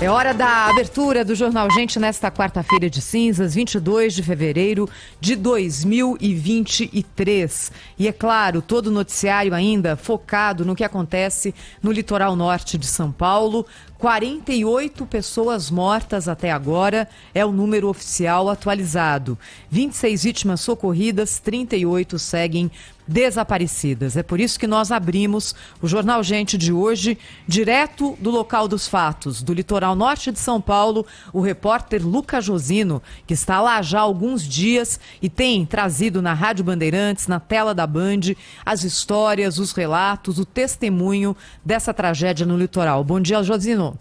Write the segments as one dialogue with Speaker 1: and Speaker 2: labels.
Speaker 1: É hora da abertura do Jornal Gente nesta quarta-feira de cinzas, 22 de fevereiro de 2023. E é claro, todo o noticiário ainda focado no que acontece no litoral norte de São Paulo. 48 pessoas mortas até agora é o número oficial atualizado. 26 vítimas socorridas, 38 seguem desaparecidas. É por isso que nós abrimos o Jornal Gente de hoje, direto do local dos fatos, do litoral norte de São Paulo, o repórter Luca Josino, que está lá já há alguns dias e tem trazido na Rádio Bandeirantes, na tela da Band, as histórias, os relatos, o testemunho dessa tragédia no litoral. Bom dia, Josino.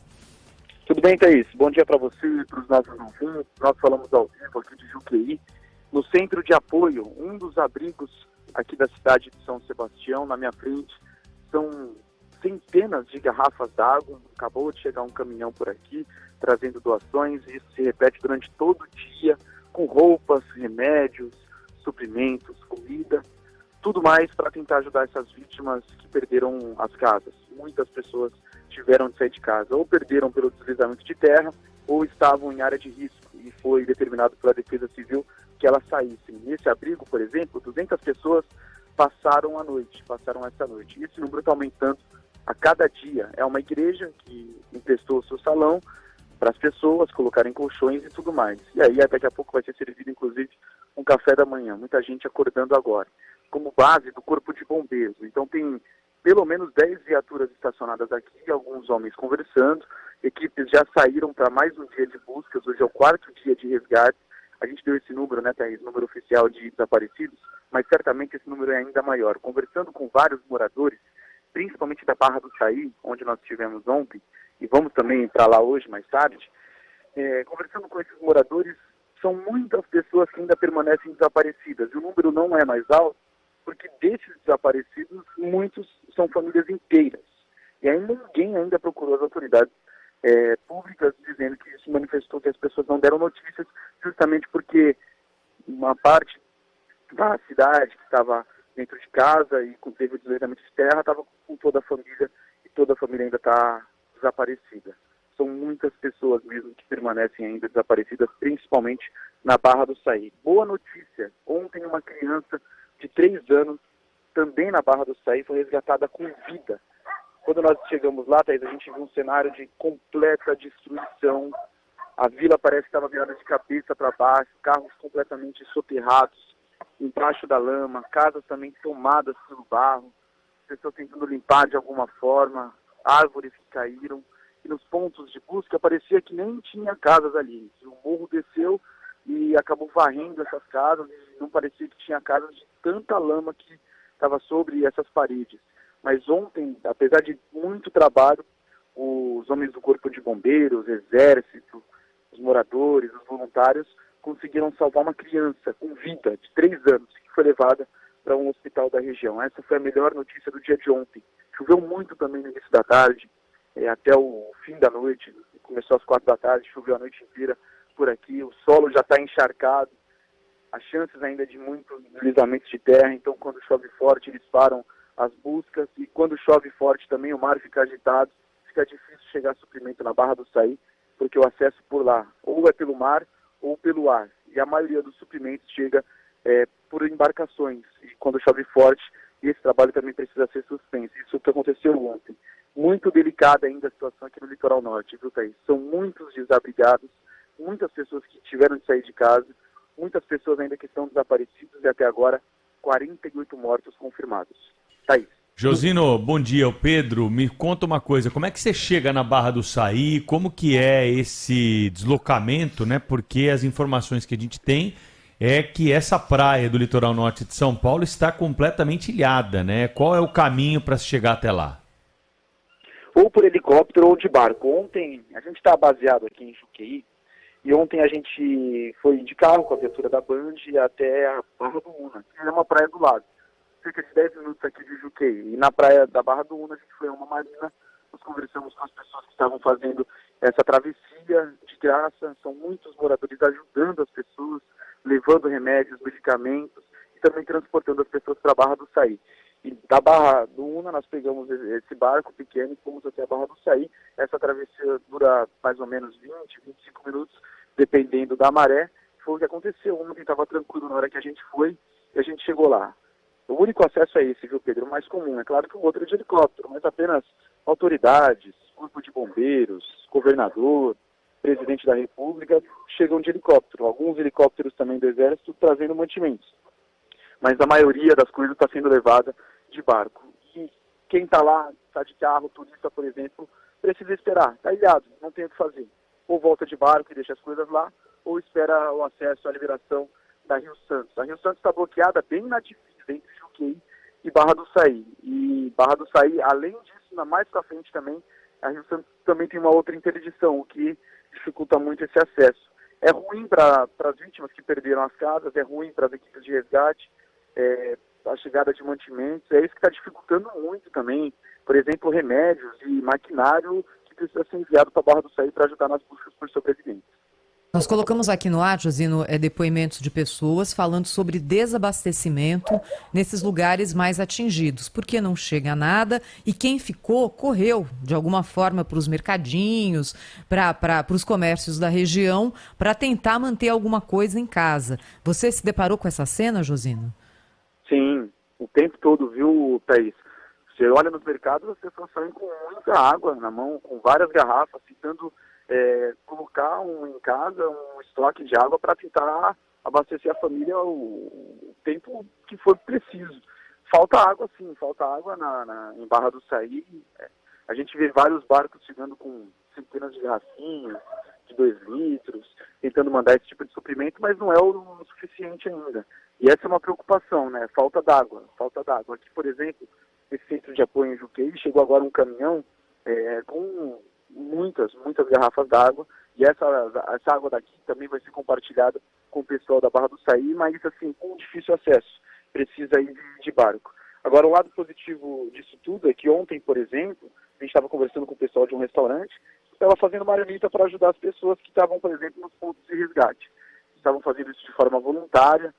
Speaker 2: Tudo bem, Thaís? Bom dia para você e para os nossos ouvintes. Nós falamos ao vivo aqui de Juqueí, no centro de apoio, um dos abrigos aqui da cidade de São Sebastião. Na minha frente são centenas de garrafas d'água. Acabou de chegar um caminhão por aqui trazendo doações, e isso se repete durante todo o dia, com roupas, remédios, suprimentos, comida, tudo mais para tentar ajudar essas vítimas que perderam as casas. Muitas pessoas tiveram de sair de casa, ou perderam pelo deslizamento de terra, ou estavam em área de risco, e foi determinado pela Defesa Civil que elas saíssem. Nesse abrigo, por exemplo, 200 pessoas passaram essa noite. E esse número está aumentando a cada dia. É uma igreja que emprestou o seu salão para as pessoas colocarem colchões e tudo mais. E aí, daqui a pouco vai ser servido, inclusive, um café da manhã. Muita gente acordando agora. Como base do Corpo de Bombeiros. Então tem pelo menos 10 viaturas estacionadas aqui, alguns homens conversando. Equipes já saíram para mais um dia de buscas. Hoje é o 4º dia de resgate. A gente deu esse número, né, Thaís, número oficial de desaparecidos, mas certamente esse número é ainda maior. Conversando com vários moradores, principalmente da Barra do Saí, onde nós estivemos ontem, e vamos também para lá hoje, mais tarde, conversando com esses moradores, são muitas pessoas que ainda permanecem desaparecidas. E o número não é mais alto, porque desses desaparecidos, muitos são famílias inteiras. E aí ninguém ainda procurou as autoridades públicas, dizendo que se manifestou que as pessoas não deram notícias, justamente porque uma parte da cidade que estava dentro de casa e teve o deslizamento de terra estava com toda a família, e toda a família ainda está desaparecida. São muitas pessoas mesmo que permanecem ainda desaparecidas, principalmente na Barra do Saí. Boa notícia, ontem uma criança de 3 anos, também na Barra do Saí, foi resgatada com vida. Quando nós chegamos lá, Thaís, a gente viu um cenário de completa destruição. A vila parece que estava virada de cabeça para baixo, carros completamente soterrados, embaixo da lama, casas também tomadas pelo barro, pessoas tentando limpar de alguma forma, árvores que caíram. E nos pontos de busca parecia que nem tinha casas ali. O morro desceu e acabou varrendo essas casas, e não parecia que tinha casas de tanta lama que estava sobre essas paredes. Mas ontem, apesar de muito trabalho, os homens do Corpo de Bombeiros, Exército, os moradores, os voluntários, conseguiram salvar uma criança com vida de 3 anos, que foi levada para um hospital da região. Essa foi a melhor notícia do dia de ontem. Choveu muito também no início da tarde, até o fim da noite, começou às 4 da tarde, choveu a noite inteira por aqui, o solo já está encharcado, há chances ainda de muitos deslizamentos de terra, então quando chove forte eles param as buscas, e quando chove forte também o mar fica agitado, fica difícil chegar a suprimento na Barra do Saí, porque o acesso por lá ou é pelo mar ou pelo ar, e a maioria dos suprimentos chega por embarcações, e quando chove forte, esse trabalho também precisa ser suspenso. Isso que aconteceu ontem. Muito delicada ainda a situação aqui no litoral norte, viu, Thaís? São muitos desabrigados, muitas pessoas que tiveram de sair de casa, muitas pessoas ainda que estão desaparecidas, e até agora 48 mortos confirmados. Thaís.
Speaker 3: Josino, bom dia, o Pedro. Me conta uma coisa, como é que você chega na Barra do Saí? Como que é esse deslocamento, né? Porque as informações que a gente tem é que essa praia do litoral norte de São Paulo está completamente ilhada, né? Qual é o caminho para se chegar até lá?
Speaker 2: Ou por helicóptero ou de barco. Ontem, a gente está baseado aqui em Juqueí, e ontem a gente foi de carro com a viatura da Band até a Barra do Una, que é uma praia do lado, cerca de 10 minutos aqui de Juqueí. E na praia da Barra do Una a gente foi a uma marina, nós conversamos com as pessoas que estavam fazendo essa travessia de graça, são muitos moradores ajudando as pessoas, levando remédios, medicamentos, e também transportando as pessoas para a Barra do Saí. E da Barra do Una nós pegamos esse barco pequeno e fomos até a Barra do Saí. Essa travessia dura mais ou menos 20, 25 minutos, dependendo da maré. Foi o que aconteceu. Ontem estava tranquilo na hora que a gente foi e a gente chegou lá. O único acesso é esse, viu, Pedro? O mais comum. É claro que o outro é de helicóptero, mas apenas autoridades, corpo de bombeiros, governador, presidente da República chegam de helicóptero. Alguns helicópteros também do Exército trazendo mantimentos. Mas a maioria das coisas está sendo levada de barco. E quem está lá, está de carro, turista, por exemplo, precisa esperar. Está ilhado, não tem o que fazer. Ou volta de barco e deixa as coisas lá, ou espera o acesso à liberação da Rio Santos. A Rio Santos está bloqueada bem na divisa entre Juqueí e Barra do Saí. E Barra do Saí, além disso, mais para frente também, a Rio Santos também tem uma outra interdição, o que dificulta muito esse acesso. É ruim para as vítimas que perderam as casas, é ruim para as equipes de resgate, a chegada de mantimentos, é isso que está dificultando muito também, por exemplo, remédios e maquinário que precisa ser enviado para a Barra do Saí para ajudar nas buscas por sobreviventes.
Speaker 1: Nós colocamos aqui no ar, Josino, depoimentos de pessoas falando sobre desabastecimento nesses lugares mais atingidos, porque não chega nada e quem ficou correu de alguma forma para os mercadinhos, para os comércios da região, para tentar manter alguma coisa em casa. Você se deparou com essa cena, Josino?
Speaker 2: Sim, o tempo todo, viu, Thaís? Você olha nos mercados, as pessoas saem com muita água na mão, com várias garrafas, tentando colocar em casa um estoque de água para tentar abastecer a família o tempo que for preciso. Falta água, sim, falta água em Barra do Saí. A gente vê vários barcos chegando com centenas de garrafinhas, de 2 litros, tentando mandar esse tipo de suprimento, mas não é o suficiente ainda. E essa é uma preocupação, né? Falta d'água. Aqui, por exemplo, esse centro de apoio em Juqueí, chegou agora um caminhão com muitas garrafas d'água, e essa água daqui também vai ser compartilhada com o pessoal da Barra do Saí, mas assim, com difícil acesso, precisa ir de barco. Agora, o lado positivo disso tudo é que ontem, por exemplo, a gente estava conversando com o pessoal de um restaurante, estava fazendo marmita para ajudar as pessoas que estavam, por exemplo, nos pontos de resgate. Estavam fazendo isso de forma voluntária,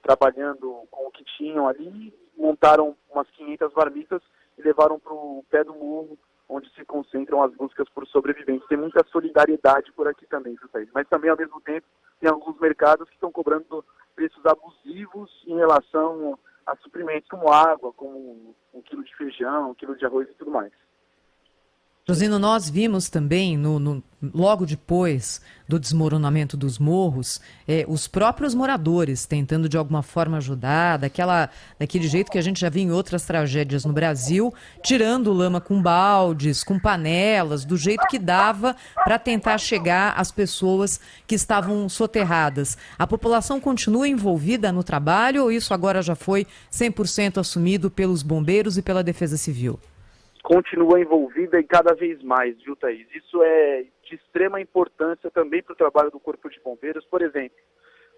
Speaker 2: trabalhando com o que tinham ali, montaram umas 500 marmitas e levaram para o pé do morro, onde se concentram as buscas por sobreviventes. Tem muita solidariedade por aqui também, viu, Thaís? Mas também, ao mesmo tempo, tem alguns mercados que estão cobrando preços abusivos em relação a suprimentos como água, como 1 quilo de feijão, 1 quilo de arroz e tudo mais.
Speaker 1: Josino, nós vimos também, logo depois do desmoronamento dos morros, os próprios moradores tentando de alguma forma ajudar, daquele jeito que a gente já viu em outras tragédias no Brasil, tirando lama com baldes, com panelas, do jeito que dava para tentar chegar às pessoas que estavam soterradas. A população continua envolvida no trabalho ou isso agora já foi 100% assumido pelos bombeiros e pela Defesa Civil?
Speaker 2: Continua envolvida e cada vez mais, viu, Thaís? Isso é de extrema importância também para o trabalho do Corpo de Bombeiros. Por exemplo,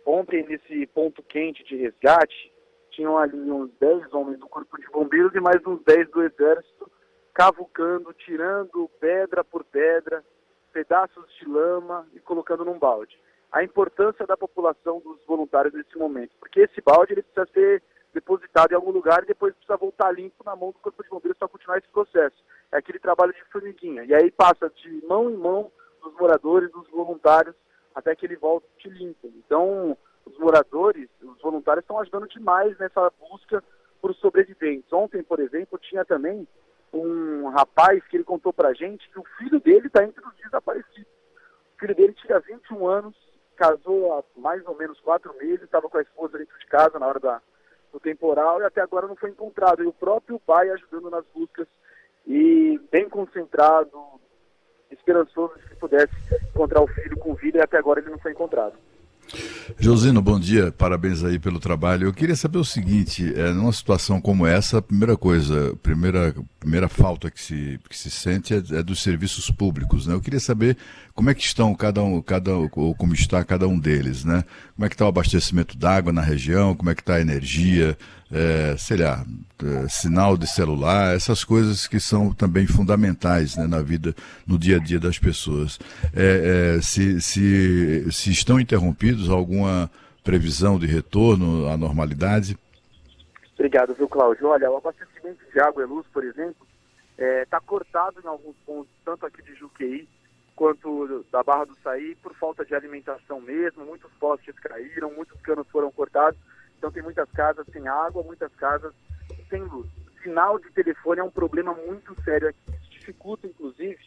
Speaker 2: ontem nesse ponto quente de resgate, tinham ali uns 10 homens do Corpo de Bombeiros e mais uns 10 do Exército, cavucando, tirando pedra por pedra, pedaços de lama e colocando num balde. A importância da população dos voluntários nesse momento, porque esse balde ele precisa ser depositado em algum lugar e depois precisa voltar limpo na mão do Corpo de Bombeiros para continuar esse processo. É aquele trabalho de formiguinha. E aí passa de mão em mão dos moradores, dos voluntários, até que ele volte limpo. Então, os moradores, os voluntários estão ajudando demais nessa busca por sobreviventes. Ontem, por exemplo, tinha também um rapaz que ele contou pra gente que o filho dele está entre os desaparecidos. O filho dele tinha 21 anos, casou há mais ou menos 4 meses, estava com a esposa dentro de casa na hora do temporal e até agora não foi encontrado. E o próprio pai ajudando nas buscas e bem concentrado, esperançoso de que pudesse encontrar o filho com vida e até agora ele não foi encontrado.
Speaker 4: Josino, bom dia, parabéns aí pelo trabalho. Eu queria saber o seguinte, numa situação como essa, a primeira coisa, primeira falta que se sente é dos serviços públicos, né? Eu queria saber como é que estão ou como está cada um deles, né? Como é que está o abastecimento d'água na região, como é que está a energia, sinal de celular, essas coisas que são também fundamentais, né, na vida, no dia a dia das pessoas. Se estão interrompidos, alguma previsão de retorno à normalidade?
Speaker 2: Obrigado, viu, Cláudio? Olha, o abastecimento de água e luz, por exemplo, está cortado em alguns pontos, tanto aqui de Juqueí quanto da Barra do Saí, por falta de alimentação mesmo. Muitos postes caíram, muitos canos foram cortados, então tem muitas casas sem água, muitas casas sem luz. Sinal de telefone é um problema muito sério aqui. Isso dificulta, inclusive,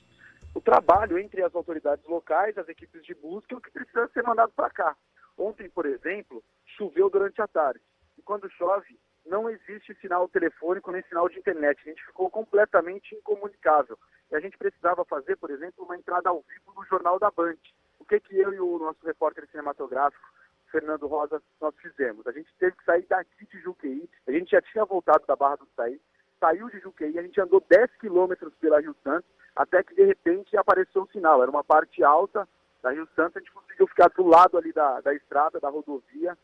Speaker 2: o trabalho entre as autoridades locais, as equipes de busca, o que precisa ser mandado para cá. Ontem, por exemplo, choveu durante a tarde. E quando chove, não existe sinal telefônico nem sinal de internet. A gente ficou completamente incomunicável. E a gente precisava fazer, por exemplo, uma entrada ao vivo no Jornal da Band. O que eu e o nosso repórter cinematográfico, Fernando Rosa, nós fizemos? A gente teve que sair daqui de Juqueí. A gente já tinha voltado da Barra do Saí, saiu de Juqueí, a gente andou 10 quilômetros pela Rio Santos, até que de repente apareceu um sinal. Era uma parte alta da Rio Santos, a gente conseguiu ficar do lado ali da estrada, da rodovia,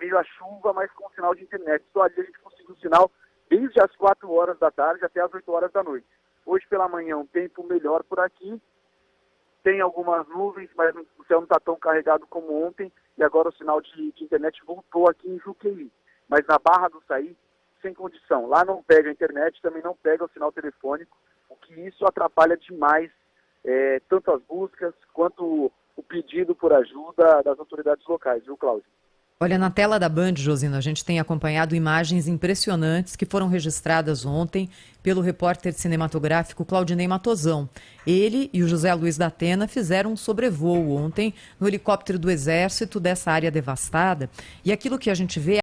Speaker 2: meio a chuva, mas com sinal de internet. Só ali a gente conseguiu sinal desde as 4 horas da tarde até as 8 horas da noite. Hoje pela manhã um tempo melhor por aqui, tem algumas nuvens, mas o céu não está tão carregado como ontem, e agora o sinal de internet voltou aqui em Juqueí. Mas na Barra do Saí, sem condição. Lá não pega a internet, também não pega o sinal telefônico, o que isso atrapalha demais tanto as buscas quanto o pedido por ajuda das autoridades locais, viu, Cláudio?
Speaker 1: Olha, na tela da Band, Josino, a gente tem acompanhado imagens impressionantes que foram registradas ontem pelo repórter cinematográfico Claudinei Matozão. Ele e o José Luiz da Atena fizeram um sobrevoo ontem no helicóptero do Exército dessa área devastada. E aquilo que a gente vê